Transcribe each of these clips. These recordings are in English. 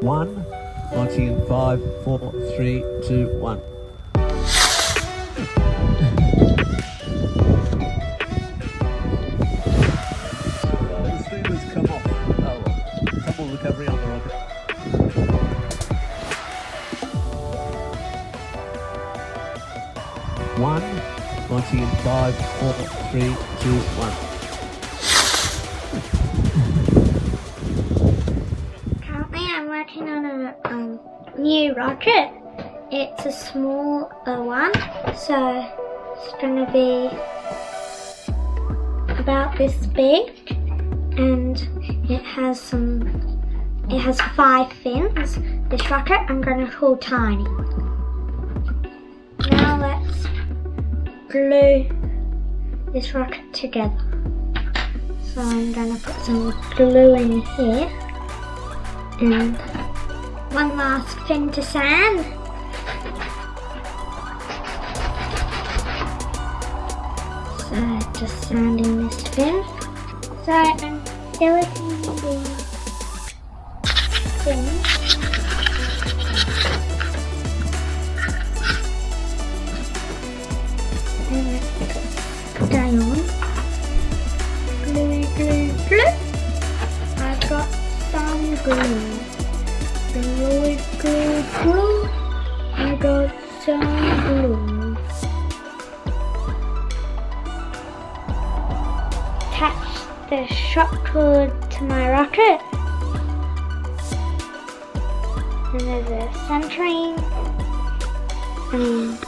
1. Launching in 5, 4, 3, 2, 1. The streamer's come off. Tumble recovery on the rocket. 1. Launching in 5, 4, 3, 2, 1. Currently I'm working on a new rocket. It's a small one, so it's going to be about this big, and it has 5 fins. This rocket I'm going to call Tiny. Now let's glue this rocket together. So I'm going to put some glue in here and one last fin to sand. So just sanding this fin. So I'm filling the fin. And let's stay on. Glue, glue, glue. I've got some glue. Glue, glue, glue. I got some glue. Attach the shuttle to my rocket. And there's a centering and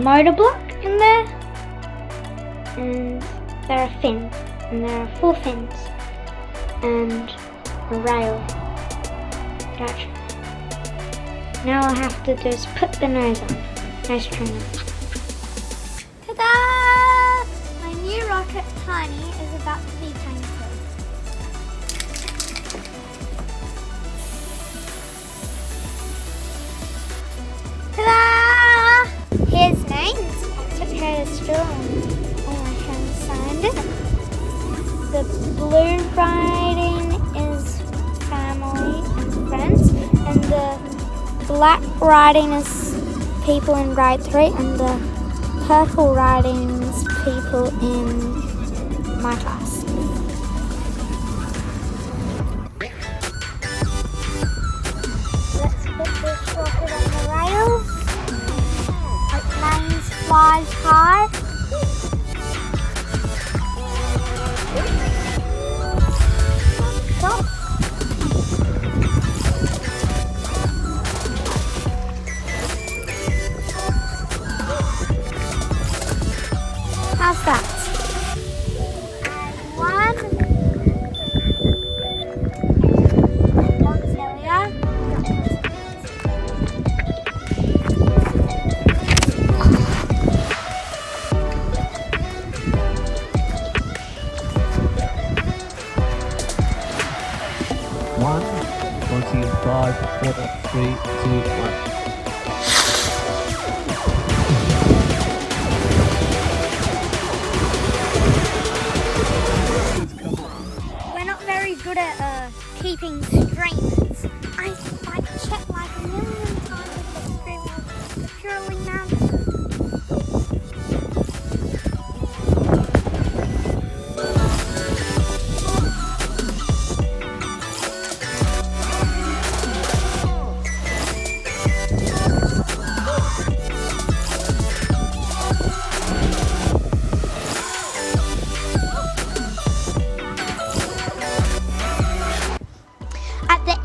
motor block in there. And there are fins. And there are 4 fins. And a rail. Gotcha. Now all I have to do is put the nose on. Nose trainer. Ta-da! My new rocket, Tiny, is about to be painted. Ta-da! Here's names. I took care of the straw. All my friends signed it. The blue writing is family and friends, and the black writing is people in grade 3, and the purple writing is people in my class. Let's put this rocket on the rails. It lands, flies high. Stop. How's that? One. There we are. 1. Launching in 5, 4, 3, 2, 1. Good at keeping streamers. I checked like a million times if the streamer was securely mounted.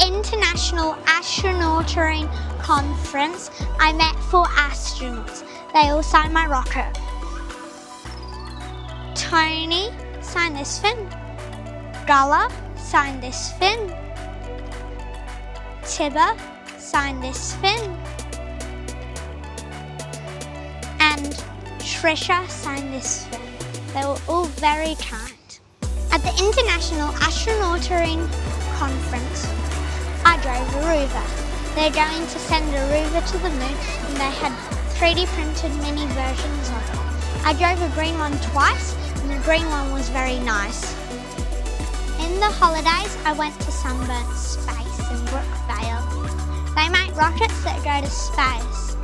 International Astronautical Congress, I met 4 astronauts. They all signed my rocket. Tony signed this fin. Gullah signed this fin. Tibber signed this fin. And Trisha signed this fin. They were all very kind. At the International Astronautical Congress, I drove a Roover. They're going to send a Roover to the moon, and they had 3D printed mini versions of it. I drove a green one twice, and the green one was very nice. In the holidays, I went to Sunburnt Space. in Brookvale. They make rockets that go to space.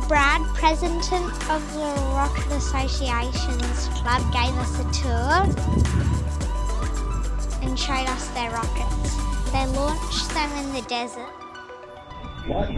Brad, president of the Rocket Association's club, gave us a tour and showed us their rockets. They launched them in the desert. White.